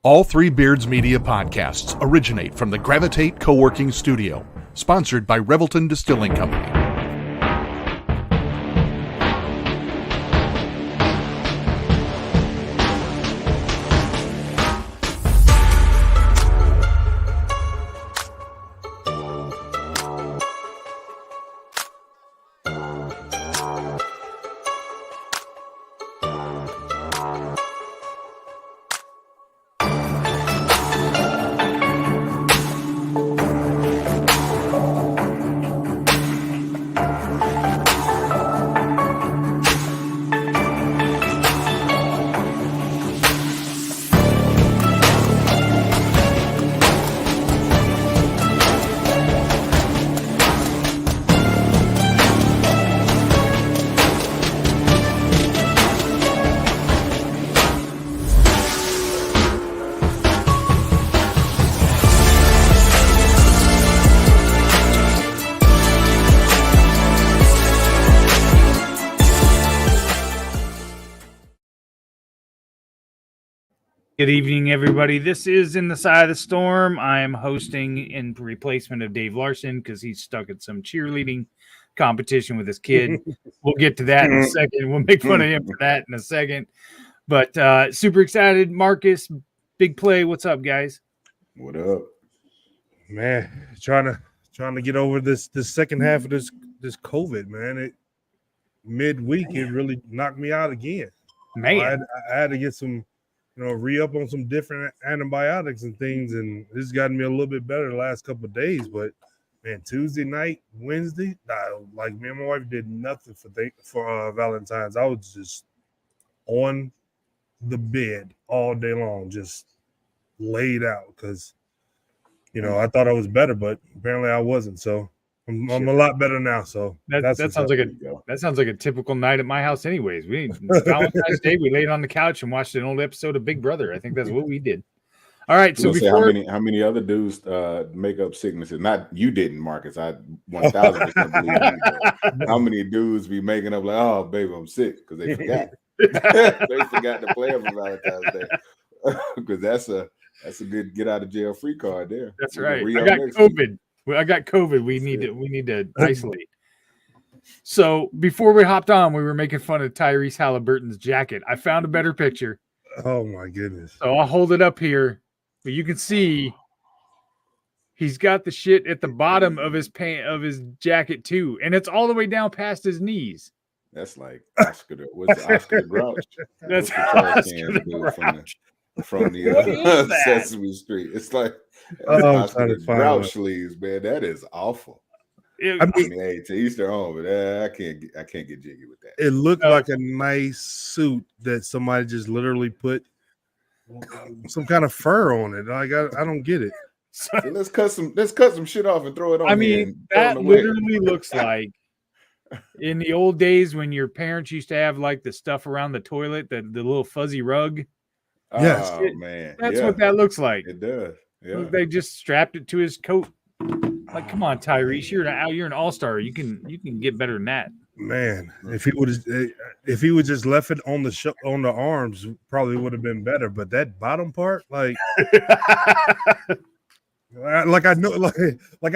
All Three Beards Media podcasts originate from the Gravitate Co-working Studio, sponsored by Revelton Distilling Company. Good evening, everybody. This is In the Side of the Storm. I am hosting in replacement of Dave Larson because he's stuck at some cheerleading competition with his kid. We'll get to that in a second. We'll make fun of him for that in a second. But super excited. Marcus, big play. What's up, guys? What up? Man, trying to get over this second half of this COVID, man. Midweek it really knocked me out again. Man, I had to get some re-up on some different antibiotics and things, and this has gotten me a little bit better the last couple of days. But man, Tuesday night, Wednesday, like me and my wife did nothing for Valentine's. I was just on the bed all day long, just laid out because I thought I was better, but apparently I wasn't. So I'm a lot better now. So that sounds like a typical night at my house. Anyways, Valentine's Day, we laid on the couch and watched an old episode of Big Brother. I think that's what we did. All right. So how many other dudes make up sicknesses? Not you didn't, Marcus. I 1,000% believe you. How many dudes be making up like, oh baby, I'm sick because they forgot. They forgot to play on Valentine's Day because that's a good get out of jail free card there. That's right. I got COVID. I got COVID. We need to isolate. So before we hopped on, we were making fun of Tyrese Halliburton's jacket. I found a better picture. Oh my goodness! So I'll hold it up here, but you can see he's got the shit at the bottom of his jacket too, and it's all the way down past his knees. That's like Oscar the Grouch. That's Oscar the Grouch from the Sesame Street. It's like Oscar the Grouch sleeves, man. That is awful. I mean, hey, to each their own, but I can't get jiggy with that. It looked like a nice suit that somebody just literally put some kind of fur on it. Like I don't get it. So let's cut some shit off and throw it on. I mean, that literally looks like in the old days when your parents used to have like the stuff around the toilet, the little fuzzy rug. Yes, man, that's what that looks like. It does. Yeah, they just strapped it to his coat. Like, come on, Tyrese, you're an all-star. You can get better than that. Man, if he would just left it on the arms, probably would have been better. But that bottom part, like I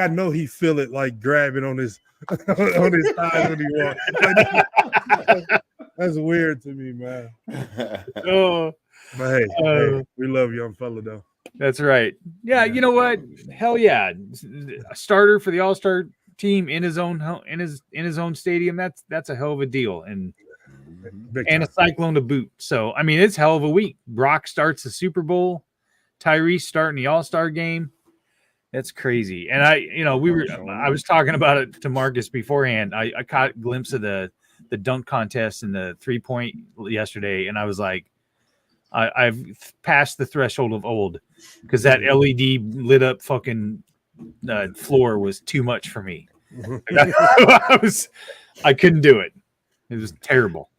know he feel it like grabbing on his on his thighs when he walks. Like, that's weird to me, man. Oh, but hey, we love young fella though. That's right. Yeah, you know what? Hell yeah, a starter for the All-Star team in his own stadium. That's a hell of a deal, and a Cyclone to boot. So I mean, it's hell of a week. Brock starts the Super Bowl. Tyrese starting the All-Star game. That's crazy. And I was talking about it to Marcus beforehand. I caught a glimpse of the dunk contest and the 3-point yesterday, and I was like, I've passed the threshold of old because that LED lit up fucking floor was too much for me. I couldn't do it. It was terrible.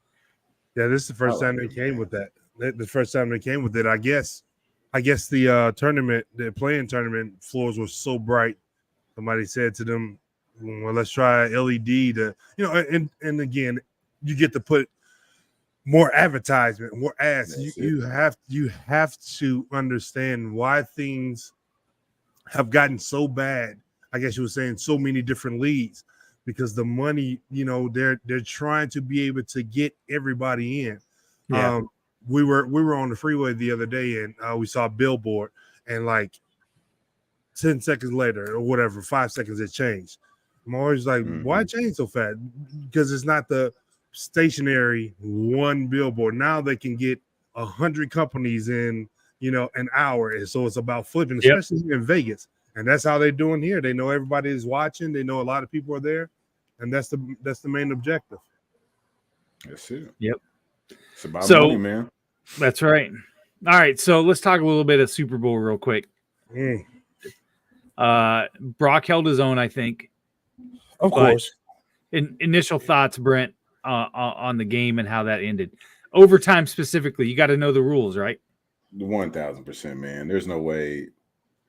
Yeah, this is the first time they came with that. The first time they came with it, I guess the playing tournament floors were so bright. Somebody said to them, well, let's try LED to, and again, you get to put more advertisement, more ads. That's You have to understand why things have gotten so bad. I guess you were saying so many different leagues because the money, they're trying to be able to get everybody in. Yeah. We were on the freeway the other day and we saw a billboard and like 10 seconds later or whatever, 5 seconds it changed. I'm always like, why change so fast? Because it's not the stationary one billboard. Now they can get 100 companies in, an hour. And so it's about flipping, especially in Vegas. And that's how they're doing here. They know everybody is watching. They know a lot of people are there. And that's the main objective. That's it. Yep. It's about money, man. That's right. All right. So let's talk a little bit of Super Bowl real quick. Brock held his own, I think. Of course. Initial thoughts, Brent, on the game and how that ended. Overtime specifically, you got to know the rules, right? 1,000%, man. There's no way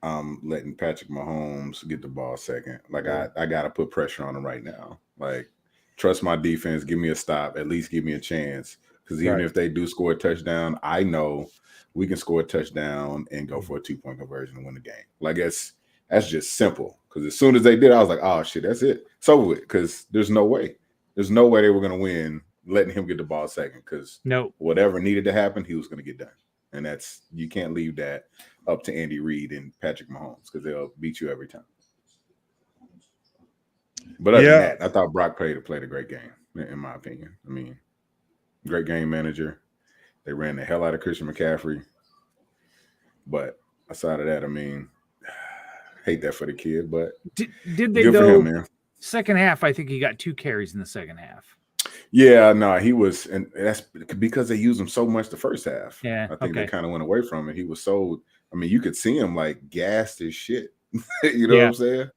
I'm letting Patrick Mahomes get the ball second. Like I got to put pressure on him right now. Like trust my defense, give me a stop, at least give me a chance. Because even if they do score a touchdown, I know we can score a touchdown and go for a 2-point conversion and win the game. Like that's just simple. Because as soon as they did, I was like, oh shit, that's it. It's over with. Because there's no way they were going to win letting him get the ball second. Because whatever needed to happen, he was going to get done. And you can't leave that up to Andy Reid and Patrick Mahomes because they'll beat you every time. But other than that, I thought Brock played a great game, in my opinion. I mean, great game manager. They ran the hell out of Christian McCaffrey. But aside of that, I mean, hate that for the kid, but did they good go for him, man. Second half? I think he got 2 carries in the second half. Yeah, no, he was, and that's because they used him so much the first half. Yeah, I think they kind of went away from it. He was so, I mean, you could see him like gassed as shit. You know what I'm saying?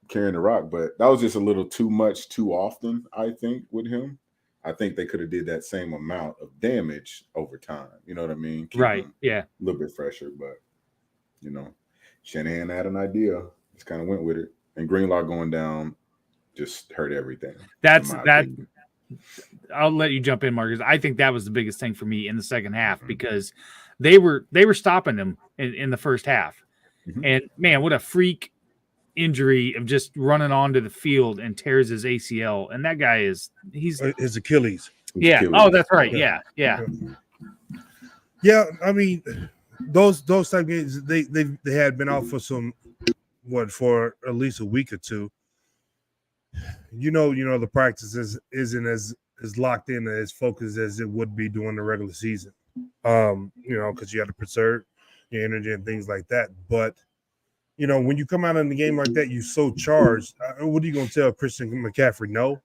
Carrying the rock, but that was just a little too much, too often. I think with him, I think they could have did that same amount of damage over time. You know what I mean? Keep right. Yeah. A little bit fresher, but Shanahan had an idea. Just kind of went with it, and Greenlaw going down just hurt everything. That's that. I'll let you jump in, Marcus. I think that was the biggest thing for me in the second half because they were stopping him in the first half, and man, what a freak injury of just running onto the field and tears his ACL. And that guy he's his Achilles. Yeah. Oh, that's right. Yeah. I mean, those type games they had been out for for at least a week or two. The practice isn't as locked in as focused as it would be during the regular season. Because you have to preserve your energy and things like that. But when you come out in the game like that, you're so charged. What are you gonna tell Christian McCaffrey? No,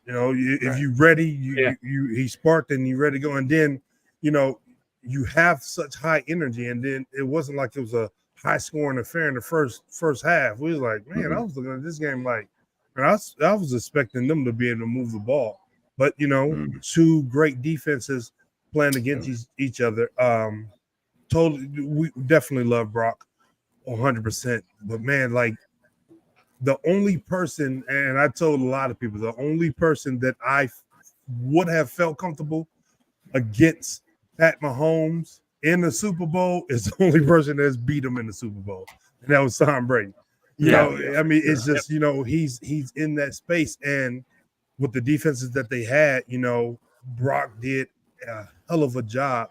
if you're ready, he's sparked and you're ready to go. And then, you have such high energy, and then it wasn't like it was a high scoring affair in the first half. We was like, man, I was looking at this game like. And I was expecting them to be able to move the ball. But, two great defenses playing against each other. We definitely love Brock 100%. But, man, like the only person, and I told a lot of people, the only person that I would have felt comfortable against Pat Mahomes in the Super Bowl is the only person that's beat him in the Super Bowl. And that was Tom Brady. I mean, it's just, he's in that space. And with the defenses that they had, Brock did a hell of a job,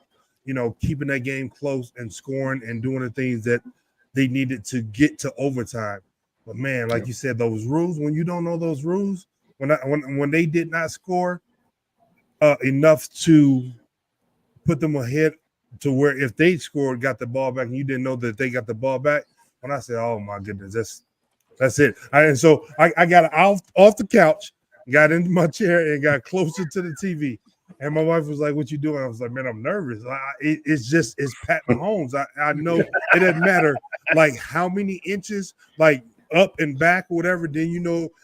keeping that game close and scoring and doing the things that they needed to get to overtime. But, man, like you said, those rules, when you don't know those rules, when they did not score enough to put them ahead to where if they scored, got the ball back, and you didn't know that they got the ball back, when I said, "Oh my goodness, that's it," and so I got off the couch, got into my chair, and got closer to the TV. And my wife was like, "What you doing?" I was like, "Man, I'm nervous. It's Pat Mahomes. I know it doesn't matter like how many inches, like up and back, or whatever. Then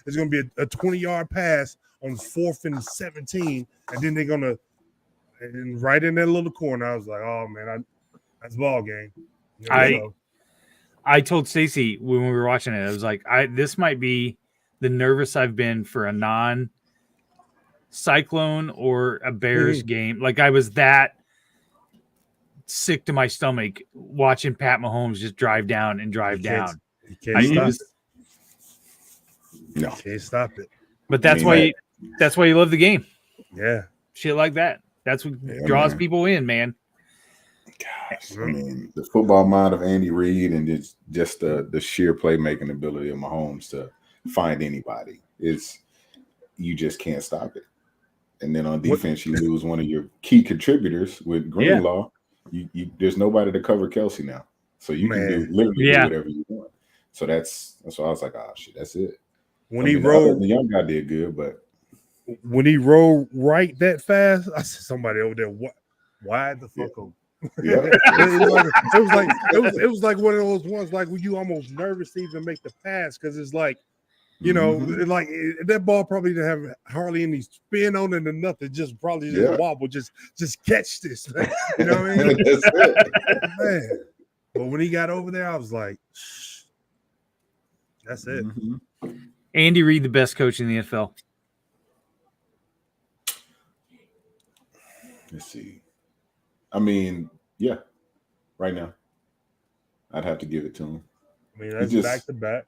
it's going to be a 20-yard pass on 4th and 17, and then they're gonna and right in that little corner. I was like, "Oh man, that's ball game." I told Stacy when we were watching it, I was like, this might be the nervous I've been for a non-Super Cyclone or a Bears game. Like I was that sick to my stomach watching Pat Mahomes just drive down and drive down. You can't stop it. No, You can't stop it. But that's why you love the game. Yeah. Shit like that. That's what draws people in, man. Gosh, I mean, the football mind of Andy Reid and just the sheer playmaking ability of Mahomes to find anybody is you just can't stop it. And then on defense, you lose one of your key contributors with Greenlaw. You there's nobody to cover Kelsey now, so you can literally do whatever you want. So that's why I was like, oh shit, that's it. When he rolled, the young guy did good, but when he rolled right that fast, I said somebody over there, what? Why the fuck over? Yeah. it was like one of those ones like when you almost nervous to even make the pass because it's like, you know, that ball probably didn't have hardly any spin on it or nothing. Just probably just wobble. Just catch this. You know what I mean? That's it. Man. But when he got over there, I was like, that's it. Mm-hmm. Andy Reid, the best coach in the NFL. Let's see. I mean, yeah, right now, I'd have to give it to him. I mean, that's back to back.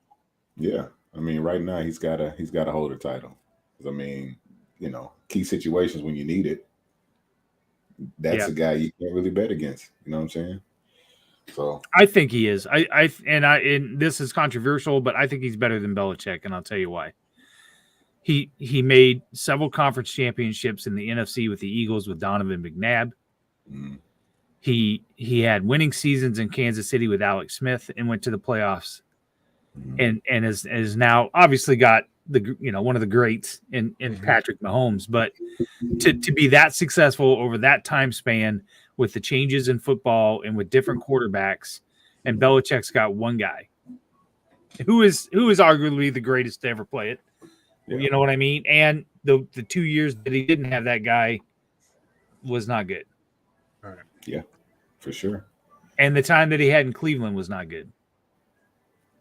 Yeah, I mean, right now he's got to hold a title. I mean, you know, key situations when you need it. That's a guy you can't really bet against. You know what I'm saying? So I think he is. And this is controversial, but I think he's better than Belichick, and I'll tell you why. He made several conference championships in the NFC with the Eagles with Donovan McNabb. Mm-hmm. He had winning seasons in Kansas City with Alex Smith and went to the playoffs, and is now obviously got one of the greats in Patrick Mahomes. But to be that successful over that time span with the changes in football and with different quarterbacks, and Belichick's got one guy who is arguably the greatest to ever play it. Yeah. You know what I mean? And the 2 years that he didn't have that guy was not good. All right. Yeah, for sure. And the time that he had in Cleveland was not good.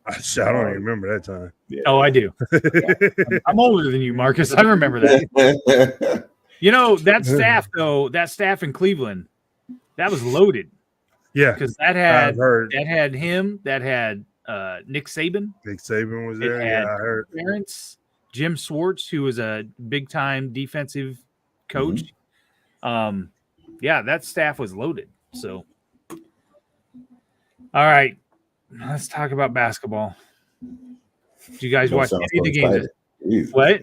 I don't even remember that time. Yeah. Oh, I do. I'm older than you, Marcus. I remember that. You know, that staff in Cleveland, that was loaded. Yeah. Because that had him, that had Nick Saban. Nick Saban was there. It had I heard. Parents, Jim Swartz, who was a big-time defensive coach. Mm-hmm. That staff was loaded. So, all right, let's talk about basketball. Did you guys watch any of the games? What?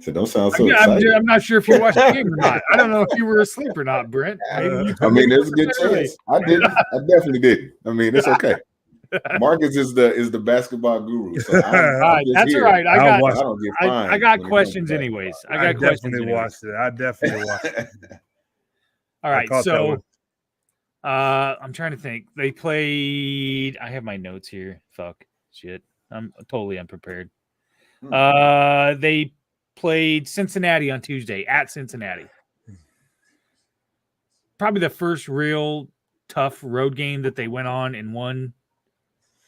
So don't sound so excited. I'm not sure if you watched the game or not. I don't know if you were asleep or not, Brent. I mean, there's a good chance. I didn't. I definitely didn't. I mean, it's okay. Marcus is the basketball guru. So that's all right. I got questions anyways. I definitely watched it. All right, so I'm trying to think. They played. I have my notes here. Fuck, shit. I'm totally unprepared. They played Cincinnati on Tuesday at Cincinnati. Probably the first real tough road game that they went on and won.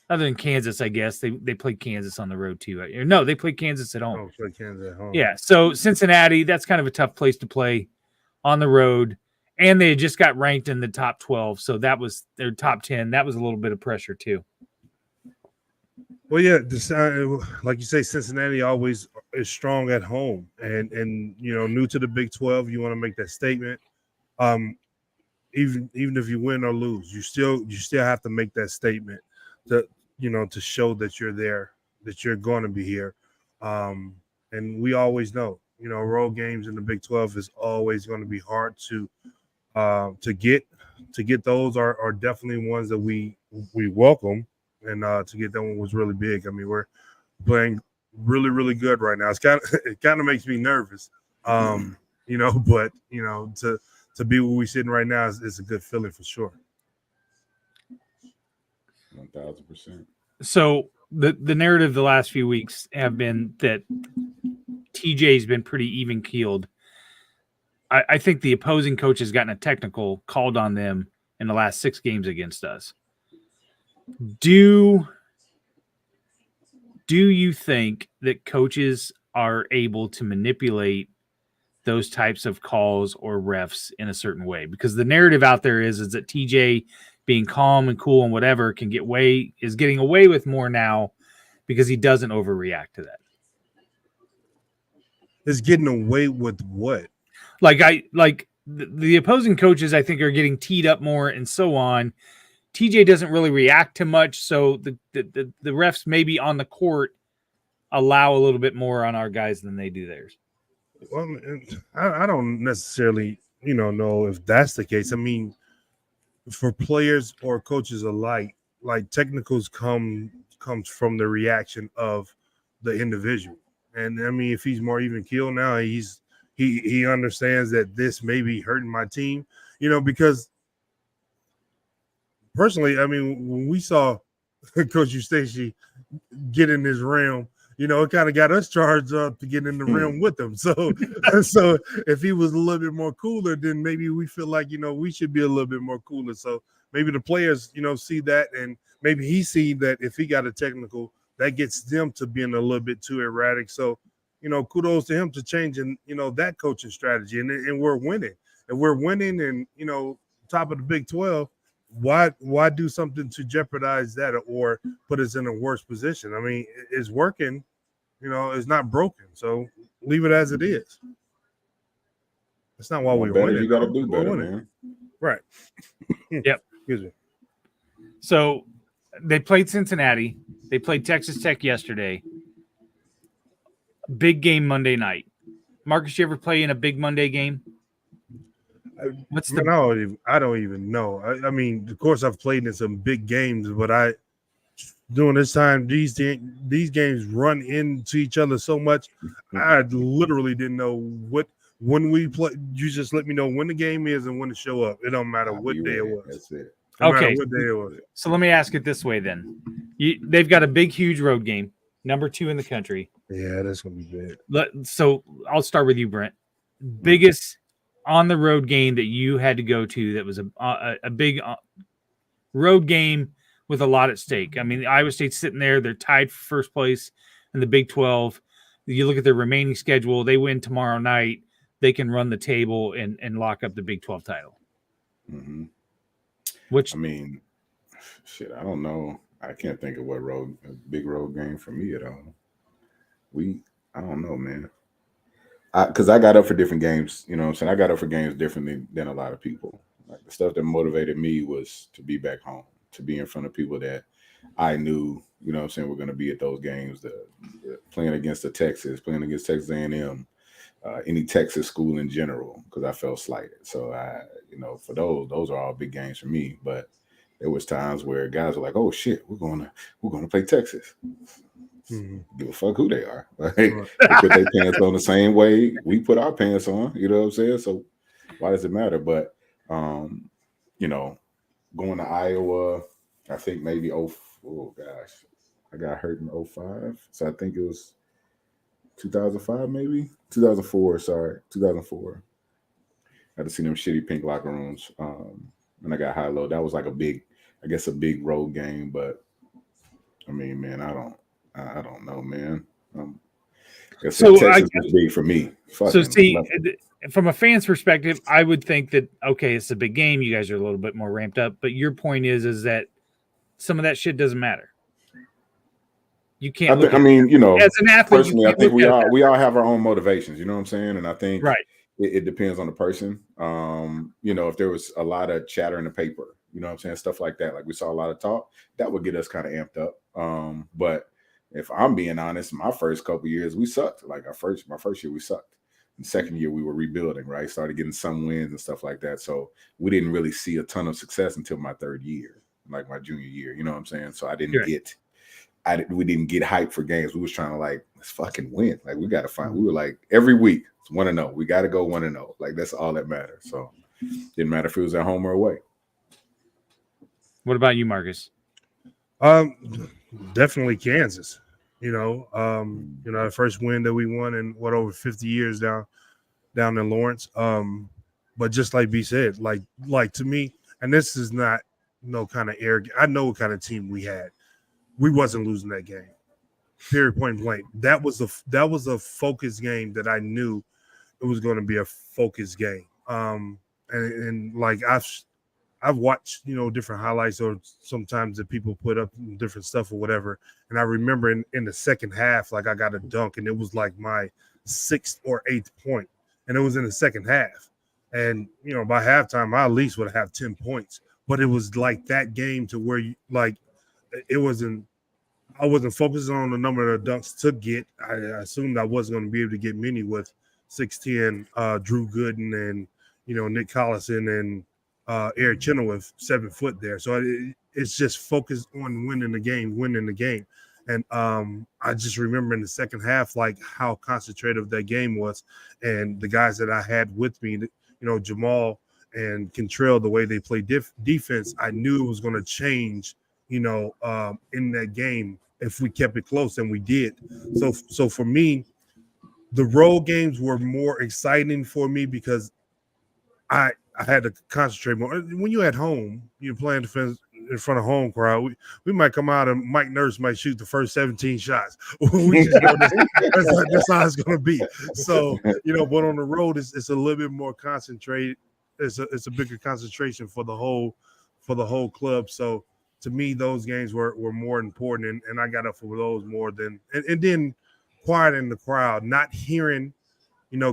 Other than Kansas, I guess they played Kansas on the road too. No, they played Kansas at home. Oh, played Kansas at home. Yeah, so Cincinnati, that's kind of a tough place to play on the road. And they had just got ranked in the top 12, so that was their top 10. That was a little bit of pressure too. Well, yeah, like you say, Cincinnati always is strong at home, and new to the Big 12, you want to make that statement. Even if you win or lose, you still have to make that statement to show that you're there, that you're going to be here. And we always know, road games in the Big 12 is always going to be hard to get. To get those are definitely ones that we welcome. And to get that one was really big. I mean, we're playing really, really good right now. It kind of makes me nervous, but to be where we're sitting right now is a good feeling for sure. 1,000%. So the narrative the last few weeks have been that TJ's been pretty even keeled. I think the opposing coach has gotten a technical called on them in the last 6 games against us. Do you think that coaches are able to manipulate those types of calls or refs in a certain way, because the narrative out there is that TJ being calm and cool and whatever is getting away with more now because he doesn't overreact to that. Is getting away with what? The opposing coaches, I think, are getting teed up more and so on. TJ doesn't really react to much, so the refs maybe on the court allow a little bit more on our guys than they do theirs. Well, I don't necessarily, know if that's the case. I mean, for players or coaches alike, like technicals comes from the reaction of the individual. And I mean, if he's more even keeled now, he understands that this may be hurting my team, because personally, I mean, when we saw Coach Eustace get in this realm, it kind of got us charged up to get in the realm with him. So if he was a little bit more cooler, then maybe we feel like, we should be a little bit more cooler. So maybe the players, see that, and maybe he see that if he got a technical, that gets them to being a little bit too erratic. So, kudos to him to changing, that coaching strategy. And we're winning. And we're winning and, top of the Big 12. Why do something to jeopardize that or put us in a worse position? I mean, it's working, it's not broken. So leave it as it is. That's not why we're winning. You got to do better, man. Right. Yep. Excuse me. So they played Cincinnati. They played Texas Tech yesterday. Big game Monday night. Marcus, you ever play in a big Monday game? I don't even know. I mean, of course, I've played in some big games, but during this time, these games run into each other so much. I literally didn't know when we play. You just let me know when the game is and when to show up. It don't matter what day it was. That's it. Okay. So let me ask it this way then. They've got a big, huge road game, number 2 in the country. Yeah, that's going to be big. So I'll start with you, Brent. Biggest on the road game that you had to go to that was a big road game with a lot at stake. I mean, Iowa State's sitting there. They're tied for first place in the Big 12. You look at their remaining schedule. They win tomorrow night. They can run the table and lock up the Big 12 title. Mm-hmm. Which, I mean, shit, I don't know. I can't think of a big road game for me at all. I don't know, man. Because I got up for different games, you know what I'm saying? I got up for games differently than a lot of people. Like the stuff that motivated me was to be back home, to be in front of people that I knew, you know what I'm saying, were going to be at those games, playing against playing against Texas A&M, any Texas school in general, because I felt slighted. So, for those are all big games for me. But there was times where guys were like, oh, shit, we're going to play Texas. Mm-hmm. Give a fuck who they are. Like, they put their pants on the same way we put our pants on. You know what I'm saying? So why does it matter? But going to Iowa, I think maybe I got hurt in 2005. So I think it was 2005, maybe 2004. Sorry, 2004. I had to see them shitty pink locker rooms, and I got high-low. That was like a big road game. But I mean, man, I don't know, man. So Texas was big for me. From a fan's perspective, I would think that, okay, it's a big game. You guys are a little bit more ramped up. But your point is that some of that shit doesn't matter. You can't. As an athlete, personally, I think we all have our own motivations. You know what I'm saying? And I think it depends on the person. If there was a lot of chatter in the paper, you know what I'm saying, stuff like that. Like we saw a lot of talk, that would get us kind of amped up. But if I'm being honest, my first couple of years we sucked. Like my first year we sucked. The second year we were rebuilding, right? Started getting some wins and stuff like that. So we didn't really see a ton of success until my third year, like my junior year. You know what I'm saying? So we didn't get hyped for games. We was trying to let's fucking win. Like we got to find. We were like every week it's 1-0. We got to go 1-0. Like that's all that mattered. So didn't matter if it was at home or away. What about you, Marcus? Definitely Kansas. The first win that we won in over 50 years down in Lawrence. But just like B said, like to me, and this is not no kind of arrogant. I know what kind of team we had. We wasn't losing that game. Period, point blank. That was a focused game that I knew it was going to be a focused game. And like I've watched, different highlights or sometimes that people put up different stuff or whatever. And I remember in the second half, like I got a dunk and it was like my 6th or 8th point, and it was in the second half. And, by halftime, I at least would have 10 points. But it was like that game to where I wasn't focusing on the number of dunks to get. I assumed I wasn't going to be able to get many with 6'10", Drew Gooden and, Nick Collison and Eric Chenoweth, 7 foot there. So it's just focused on winning the game. And I just remember in the second half, like how concentrative that game was. And the guys that I had with me, Jamal and Kentrell, the way they play defense, I knew it was going to change, in that game if we kept it close, and we did. So for me, the road games were more exciting for me because I had to concentrate more. When you're at home, you're playing defense in front of home crowd. We might come out and Mike Nurse might shoot the first 17 shots. We just know that's how it's going to be. So, but on the road, it's a little bit more concentrated. It's a bigger concentration for the whole club. So to me, those games were more important, and I got up for those more than and then quiet in the crowd, not hearing,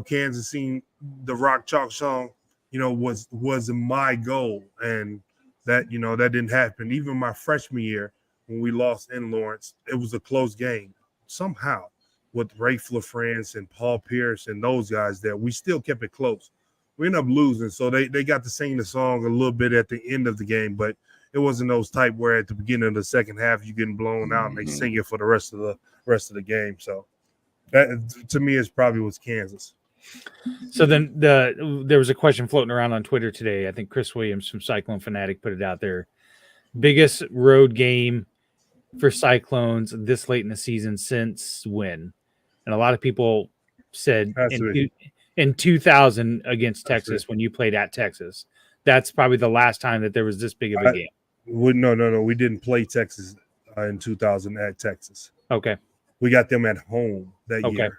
Kansas sing the Rock Chalk song, was my goal. And that, that didn't happen. Even my freshman year when we lost in Lawrence, it was a close game. Somehow with Rafe LaFrance and Paul Pierce and those guys there, we still kept it close. We ended up losing. So they got to sing the song a little bit at the end of the game, but it wasn't those type where at the beginning of the second half you're getting blown out and they sing it for the rest of the game. So that to me is probably was Kansas. So then there was a question floating around on Twitter today. I think Chris Williams from Cyclone Fanatic put it out there. Biggest road game for Cyclones this late in the season since when? And a lot of people said in 2000 against Texas when you played at Texas. That's probably the last time that there was this big of a game. No. We didn't play Texas in 2000 at Texas. Okay. We got them at home that year.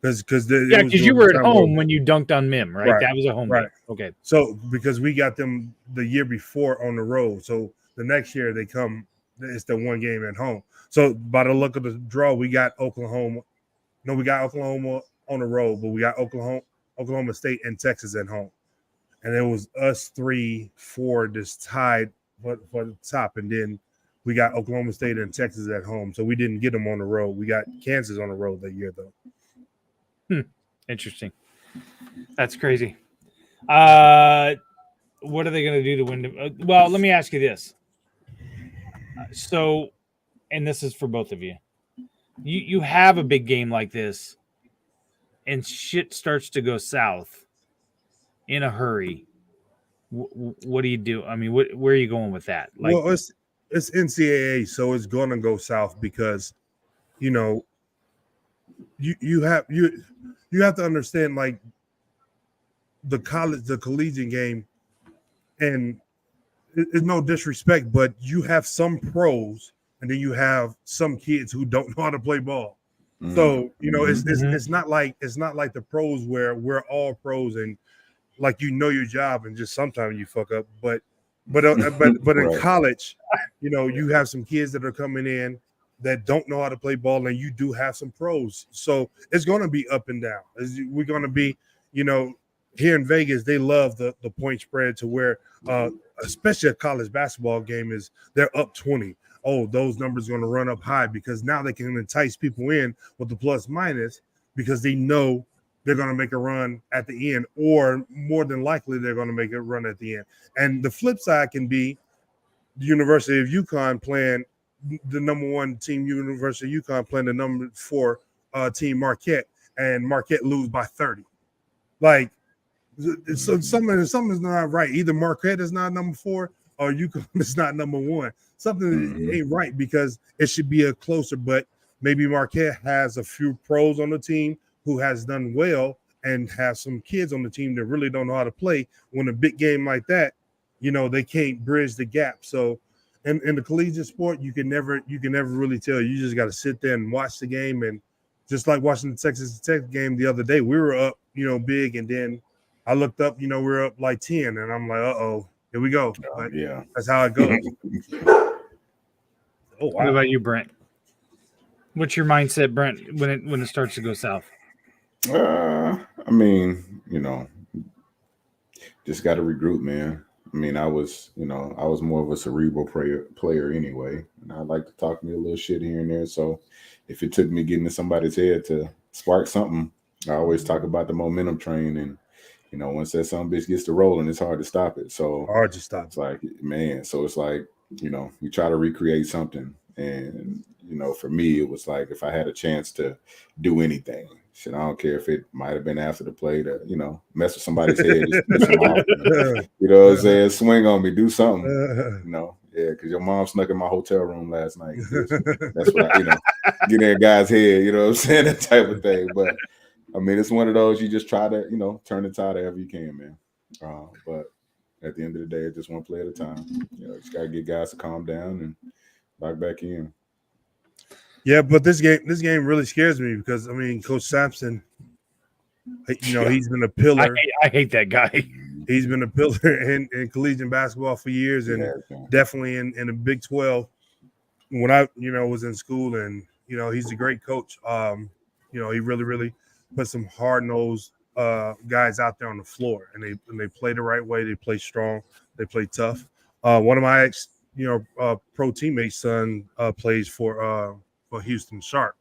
Because you were at home when you dunked on Mim, right? That was a home game. Okay. So because we got them the year before on the road, so the next year they come, it's the one game at home. So by the look of the draw, we got Oklahoma. No, we got Oklahoma on the road, but we got Oklahoma State and Texas at home, and it was us 3-4 just tied for the top, and then we got Oklahoma State and Texas at home. So we didn't get them on the road. We got Kansas on the road that year though. Interesting. That's crazy. What are they going to do to win? Well, let me ask you this. So, and this is for both of you. You have a big game like this, and shit starts to go south in a hurry. What do you do? I mean, where are you going with that? Well, it's NCAA, so it's going to go south because, you have to understand, like, the collegiate game, and it's no disrespect, but you have some pros and then you have some kids who don't know how to play ball. Mm-hmm. So, it's not like the pros where we're all pros and like your job and just sometimes you fuck up. But in college, you have some kids that are coming in that don't know how to play ball, and you do have some pros. So it's going to be up and down. We're going to be, here in Vegas, they love the point spread to where, especially a college basketball game, is they're up 20. Oh, those numbers are going to run up high because now they can entice people in with the plus minus because they know they're going to make a run at the end, or more than likely they're going to make a run at the end. And the flip side can be the University of UConn playing the number one team, University of UConn playing the number 4 team, Marquette, and Marquette lose by 30. Like, so something's not right. Either Marquette is not number 4 or UConn is not number 1. Something ain't right because it should be a closer, but maybe Marquette has a few pros on the team who has done well and have some kids on the team that really don't know how to play. When a big game like that, they can't bridge the gap. So in the collegiate sport, you can never really tell. You just got to sit there and watch the game. And just like watching the Texas Tech game the other day, we were up big. And then I looked up, we're up like 10, and I'm like, uh-oh, here we go. But Yeah. that's how it goes. Oh, What wow. about you, Brent? What's your mindset, Brent, when it starts to go south? I mean, just got to regroup, man. I mean, I was more of a cerebral player anyway, and I like to talk me a little shit here and there. So if it took me getting in somebody's head to spark something, I always talk about the momentum train, and once that some bitch gets to rolling, it's hard to stop it. So Hard to stop. it's like, man, so it's like, we try to recreate something. And, for me, it was like, if I had a chance to do anything, shit, I don't care if it might have been after the play to, mess with somebody's head, just piss them off, you know what I'm saying? Swing on me, do something, yeah, because your mom snuck in my hotel room last night. That's what get in a guy's head, you know what I'm saying? That type of thing. But I mean, it's one of those you just try to, turn the tide however you can, man. But at the end of the day, it's just one play at a time. Just gotta get guys to calm down and lock back in. Yeah, but this game really scares me because Coach Sampson, he's been a pillar. I hate that guy. He's been a pillar in collegiate basketball for years, and definitely in the Big 12. When I was in school, and he's a great coach. He really put some hard-nosed guys out there on the floor, and they play the right way. They play strong. They play tough. One of my pro teammates' son plays for Houston Sharp.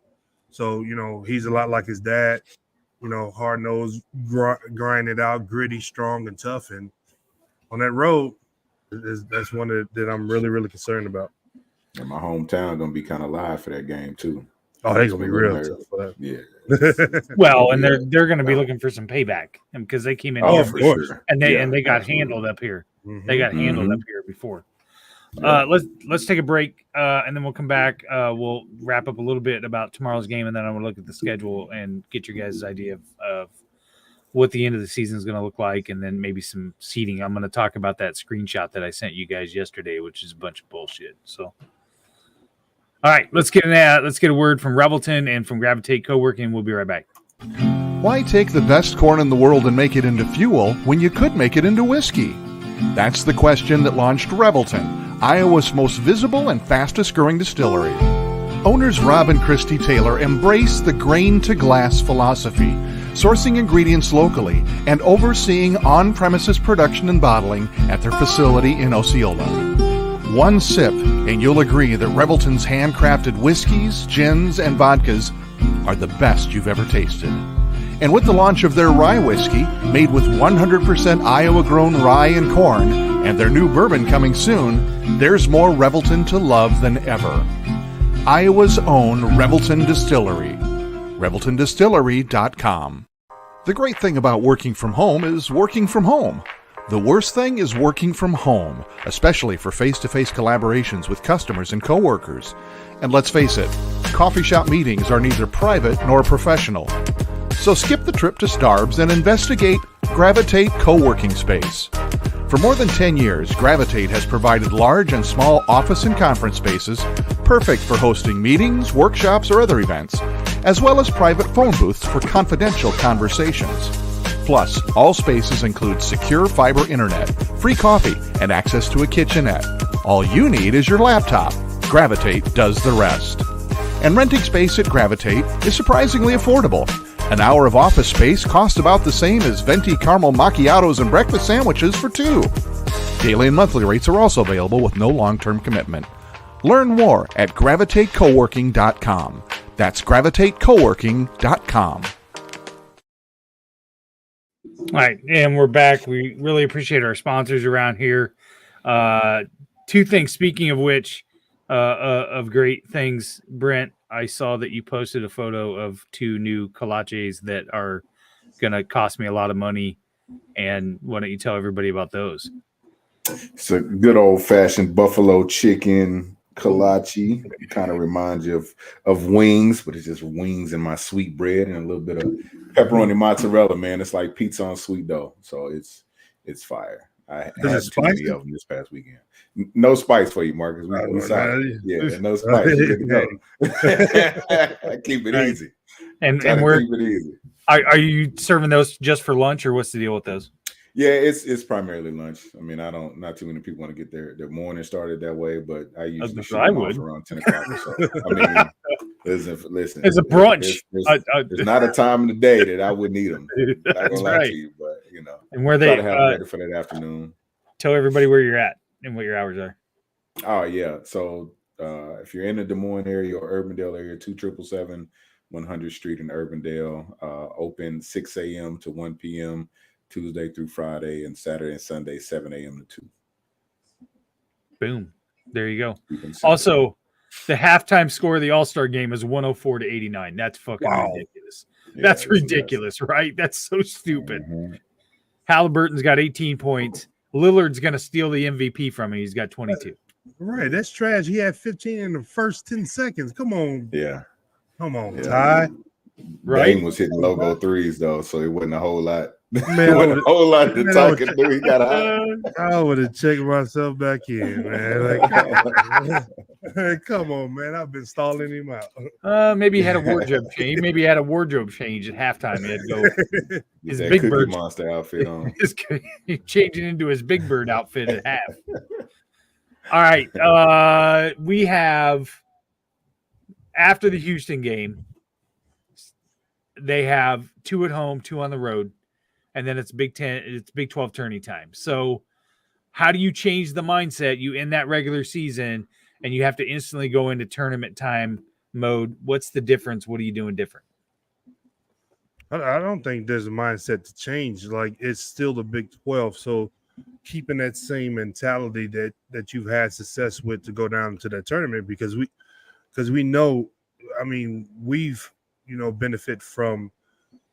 So, he's a lot like his dad, hard-nosed, grind it out, gritty, strong, and tough. And on that road, that's one that I'm really, really concerned about. And my hometown going to be kind of live for that game, too. Oh, they're going to be real tough for that. Yeah. Well, and they're going to be looking for some payback because they came in here for sure. and they got handled up here. Mm-hmm. They got handled up here before. Let's take a break, and then we'll come back. We'll wrap up a little bit about tomorrow's game, and then I'm going to look at the schedule and get your guys' idea of what the end of the season is going to look like, and then maybe some seating. I'm going to talk about that screenshot that I sent you guys yesterday, which is a bunch of bullshit. So, all right, let's get a word from Revelton and from Gravitate Co-working. We'll be right back. Why take the best corn in the world and make it into fuel when you could make it into whiskey? That's the question that launched Revelton, Iowa's most visible and fastest growing distillery. Owners Rob and Christy Taylor embrace the grain-to-glass philosophy, sourcing ingredients locally and overseeing on-premises production and bottling at their facility in Osceola. One sip, and you'll agree that Revelton's handcrafted whiskeys, gins, and vodkas are the best you've ever tasted. And with the launch of their rye whiskey, made with 100% Iowa-grown rye and corn, and their new bourbon coming soon, there's more Revelton to love than ever. Iowa's own Revelton Distillery. ReveltonDistillery.com. The great thing about working from home is working from home. The worst thing is working from home, especially for face-to-face collaborations with customers and coworkers. And let's face it, coffee shop meetings are neither private nor professional. So skip the trip to Starbs and investigate Gravitate Co-working Space. For more than 10 years, Gravitate has provided large and small office and conference spaces perfect for hosting meetings, workshops, or other events, as well as private phone booths for confidential conversations. Plus, all spaces include secure fiber internet, free coffee, and access to a kitchenette. All you need is your laptop. Gravitate does the rest. And renting space at Gravitate is surprisingly affordable. An hour of office space costs about the same as venti caramel macchiatos and breakfast sandwiches for two. Daily and monthly rates are also available with no long-term commitment. Learn more at gravitatecoworking.com. That's gravitatecoworking.com. All right, and we're back. We really appreciate our sponsors around here. Two things, speaking of which, of great things, Brent, I saw that you posted a photo of two new kolaches that are going to cost me a lot of money. And why don't you tell everybody about those? It's a good old-fashioned buffalo chicken kolache. It kind of reminds you of wings, but it's just wings and my sweet bread and a little bit of pepperoni mozzarella, man. It's like pizza on sweet dough. So it's fire. I had too many of them this past weekend. No spice for you, Marcus. We sorry. Yeah, no spice. You're good to go. I keep it easy. And keep it easy. Are you serving those just for lunch, or what's the deal with those? Yeah, it's primarily lunch. I mean, not too many people want to get their morning started that way, but I usually shoot them off around 10 o'clock or so. I mean, listen. It's a brunch. There's not a time of the day that I wouldn't eat them. Not That's gonna lie right. to you, but and where try they to have them ready for that afternoon. Tell everybody where you're at and what your hours are. Oh yeah. So if you're in the Des Moines area or Urbandale area, 2777 100th Street in Urbandale, open 6 a.m. to 1 p.m. Tuesday through Friday, and Saturday and Sunday 7 a.m. to 2. Boom. There you go. Also, the halftime score of the All-Star game is 104-89. That's fucking ridiculous. Yeah, that's ridiculous, right? That's so stupid. Mm-hmm. Halliburton's got 18 points. Lillard's going to steal the MVP from him. He's got 22. Right. That's trash. He had 15 in the first 10 seconds. Come on. Yeah. Come on, Ty. Right. Dame was hitting logo threes, though, so it wasn't a whole lot. Man, a whole lot to talk and do. He got I would have checked myself back in, man. Like, come on, man. I've been stalling him out. Maybe he had a wardrobe change. Maybe he had a wardrobe change at halftime. He had to go his Big Bird monster outfit on. Changing into his Big Bird outfit at half. All right. We have after the Houston game, they have 2 at home, 2 on the road. And then it's Big 12 tourney time. So how do you change the mindset? You end that regular season and you have to instantly go into tournament time mode. What's the difference? What are you doing different? I don't think there's a mindset to change. Like, it's still the Big 12. So keeping that same mentality that you've had success with to go down to that tournament, because we know, I mean, we've, benefit from,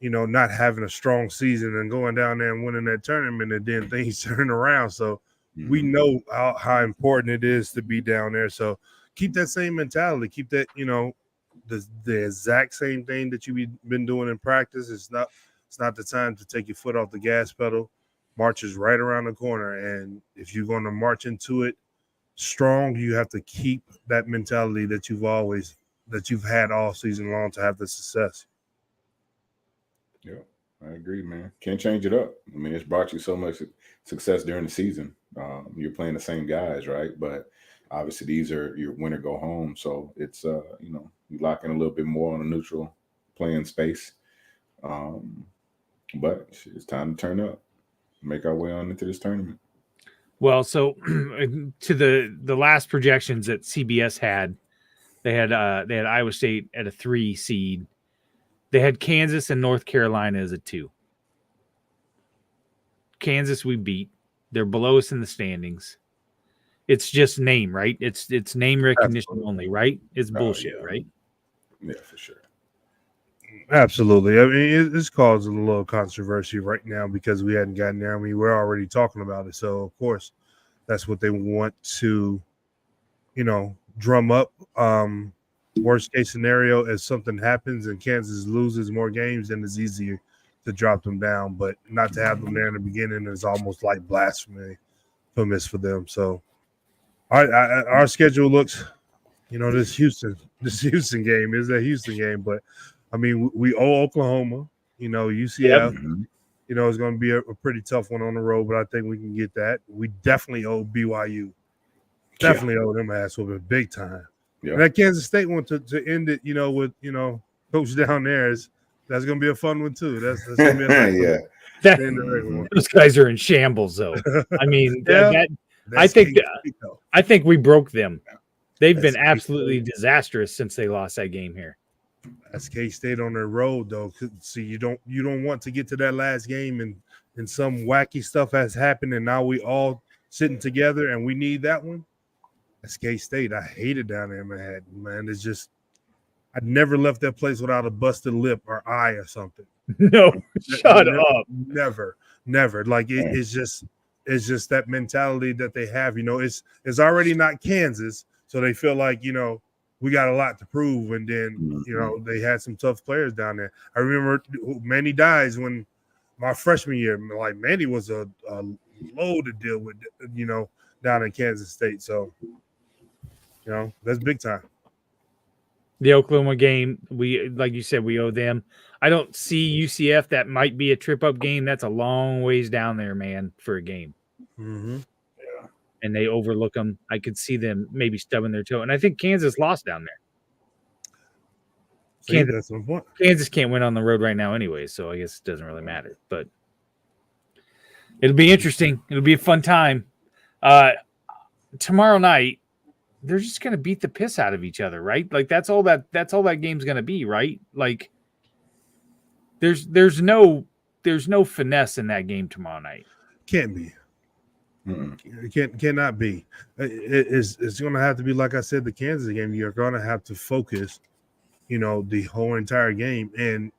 not having a strong season and going down there and winning that tournament, and then things turn around. So we know how important it is to be down there. So keep that same mentality. Keep that, the exact same thing that you've been doing in practice. It's not the time to take your foot off the gas pedal. March is right around the corner, and if you're going to march into it strong, you have to keep that mentality that you've had all season long to have the success. Yeah, I agree, man. Can't change it up. I mean, it's brought you so much success during the season. You're playing the same guys, right? But obviously these are your win or go home. So it's, you lock in a little bit more on a neutral playing space. But it's time to turn up, make our way on into this tournament. Well, so to the last projections that CBS had, they had Iowa State at a 3 seed. They had Kansas and North Carolina as a 2. Kansas we beat. They're below us in the standings. It's just name, right? It's name recognition only, right? It's bullshit, right? Yeah, for sure. Absolutely. I mean, it's causing a little controversy right now because we hadn't gotten there. I mean, we're already talking about it. So, of course, that's what they want to, drum up. Worst case scenario, if something happens and Kansas loses more games, then it's easier to drop them down. But not to have them there in the beginning is almost like blasphemy for them. So our schedule looks, this Houston game is a Houston game. But, I mean, we owe Oklahoma, UCF. Yep. It's going to be a pretty tough one on the road, but I think we can get that. We definitely owe BYU. Definitely owe them ass whooping big time. Yeah. And that Kansas State one to end it, with coach down there that's going to be a fun one too. That's going to be a nice one. Those guys are in shambles, though. I mean, I think we broke them. They've been absolutely disastrous since they lost that game here. That's K-State on their road, though. See, you don't want to get to that last game and some wacky stuff has happened, and now we all sitting together and we need that one. That's K-State. I hate it down there in Manhattan, man. It's just I'd never left that place without a busted lip or eye or something. No, shut up. Never. Like it's just that mentality that they have. It's already not Kansas, so they feel like we got a lot to prove. And then they had some tough players down there. I remember Manny Dies when my freshman year. Like Manny was a load to deal with. Down in Kansas State. So. That's big time. The Oklahoma game, we like you said, we owe them. I don't see UCF. That might be a trip up game. That's a long ways down there, man, for a game. Mm-hmm. And they overlook them. I could see them maybe stubbing their toe. And I think Kansas lost down there. See, that's my point. Kansas can't win on the road right now anyway, so I guess it doesn't really matter. But it'll be interesting. It'll be a fun time. Tomorrow night, they're just gonna beat the piss out of each other, right? Like that's all that game's gonna be, right? Like there's no finesse in that game tomorrow night. Can't be. It cannot be. It's going to have to be, like I said, the Kansas game. You're going to have to focus, the whole entire game. And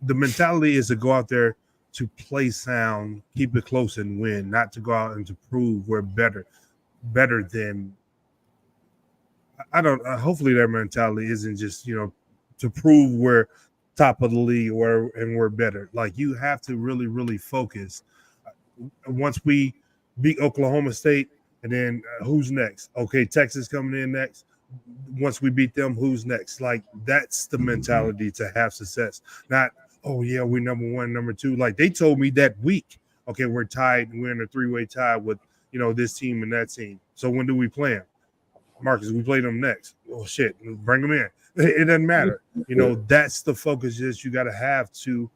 the mentality is to go out there to play sound, keep it close, and win, not to go out and to prove we're better than. Hopefully their mentality isn't just, to prove we're top of the league and we're better. Like, you have to really, really focus. Once we beat Oklahoma State, and then who's next? Okay, Texas coming in next. Once we beat them, who's next? Like, that's the mentality to have success. Not, oh yeah, we're number one, number two. Like they told me that week, okay, we're tied. We're in a three-way tie with, this team and that team. So when do we play them? Marcus, we play them next. Oh shit, bring them in. It doesn't matter. That's the focus that you got to have to,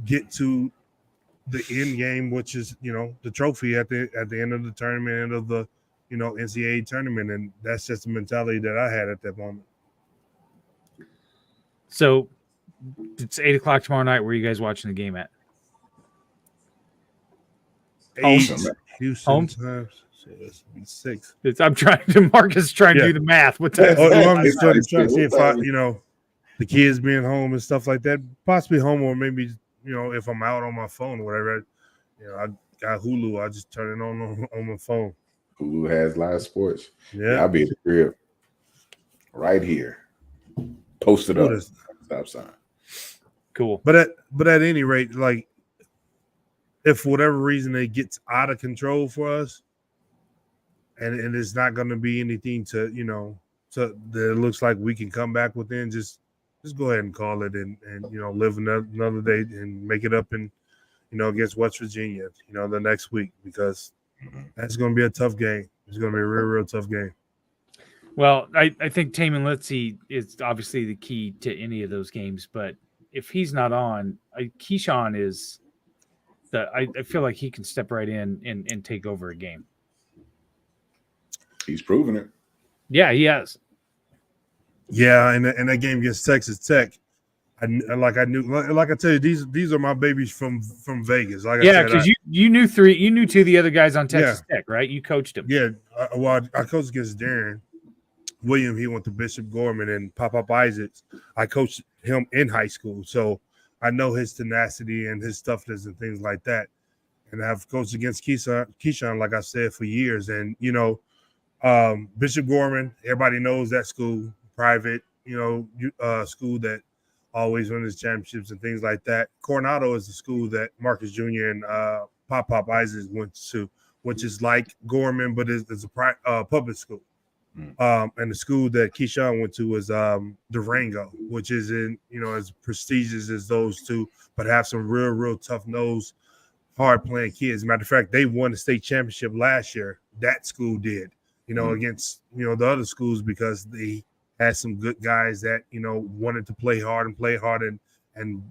get to the end game, which is, the trophy at the end of the tournament, end of the, NCAA tournament. And that's just the mentality that I had at that moment. So it's 8:00 tomorrow night. Where are you guys watching the game at? Houston times. So it's 6. Marcus trying to do the math. What time? I'm just trying to see if the kids being home and stuff like that, possibly home, or maybe, if I'm out on my phone or whatever, I got Hulu. I just turn it on my phone. Hulu has live sports. Yeah, I'll be at the crib right here, posted up. Stop sign. Cool. But at any rate, like, if for whatever reason it gets out of control for us, and it's not going to be anything to that it looks like we can come back within, just go ahead and call it and live another day and make it up in against West Virginia the next week, because that's going to be a tough game. It's going to be a real tough game. Well, I think Taman Litzy is obviously the key to any of those games, but if he's not on, Keyshawn is I feel like he can step right in and take over a game. He's proven it. Yeah, he has. Yeah, and that game against Texas Tech, I tell you, these are my babies from Vegas. Like because you knew two of the other guys on Texas Tech, right? You coached them. Yeah, I coached against Darren William. He went to Bishop Gorman, and Pop Isaacs. I coached him in high school, so I know his tenacity and his toughness and things like that. And I've coached against Keyshawn, like I said, for years. And Bishop Gorman, everybody knows that school, private, school that always wins championships and things like that. Coronado is the school that Marcus Jr. and Pop Isaacs went to, which is like Gorman, but it's a public school. And the school that Keyshawn went to was Durango, which isn't, as prestigious as those two, but have some real tough-nosed, hard-playing kids. Matter of fact, they won the state championship last year. That school did, against, the other schools, because they had some good guys that, wanted to play hard and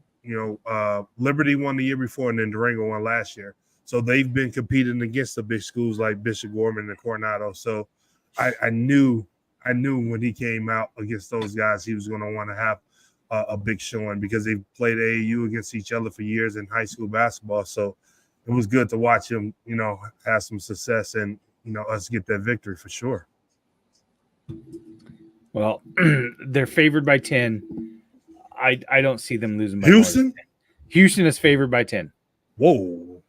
Liberty won the year before, and then Durango won last year. So they've been competing against the big schools like Bishop Gorman and Coronado. So I knew when he came out against those guys, he was going to want to have a big showing, because they played AAU against each other for years in high school basketball. So it was good to watch him, have some success and, us get that victory for sure. Well, they're favored by 10. I don't see them losing by Houston? more than 10. Houston is favored by 10. Whoa.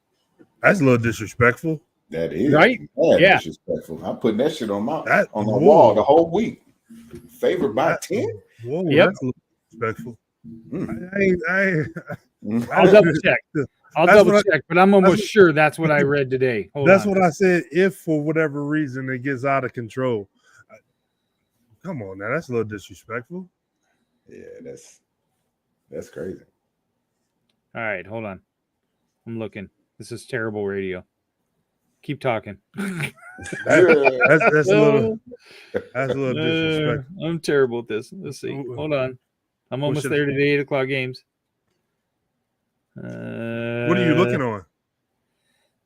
That's a little disrespectful. That is right. Yeah, disrespectful. I'm putting that shit on the wall the whole week. Favored by 10. Whoa, yep. That's a little disrespectful. I'll double check. But I'm almost sure that's what I read today. That's what I said. If for whatever reason it gets out of control, come on now, that's a little disrespectful. Yeah, that's. That's crazy. All right, hold on. I'm looking. This is terrible radio. Keep talking. That's a little disrespectful. I'm terrible at this. Let's see. Hold on. I'm almost there to the 8 o'clock games. What are you looking on?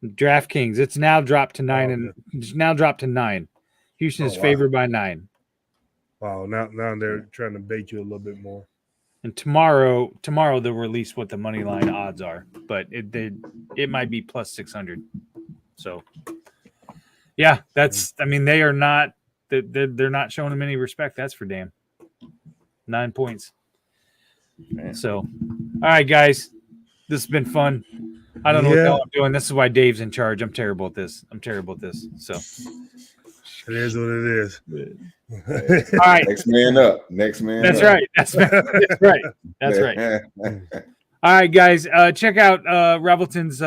DraftKings. It's now dropped to 9 and it's now dropped to 9. Houston is favored by 9. Wow, now they're trying to bait you a little bit more. And tomorrow they'll release what the money line odds are, but it might be plus 600. So, yeah, that's. I mean, they are not. They're not showing them any respect. That's for damn. 9 points. Man. So, all right, guys, this has been fun. I don't know what the hell I'm doing. This is why Dave's in charge. I'm terrible at this. So, it is what it is. All right. Next man up. That's right. That's right. That's right. All right, guys. Check out Revelton's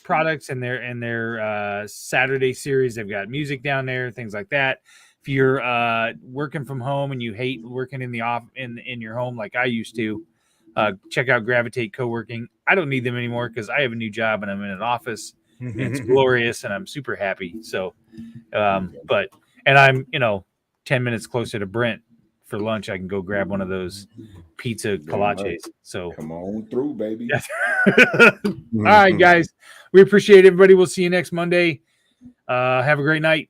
products and their Saturday series. They've got music down there, things like that. If you're working from home and you hate working in your home like I used to, check out Gravitate Co-working. I don't need them anymore because I have a new job and I'm in an office. And it's glorious and I'm super happy. So, and I'm 10 minutes closer to Brent for lunch. I can go grab one of those pizza kolaches. So come on through, baby. All right, guys. We appreciate everybody. We'll see you next Monday. Have a great night.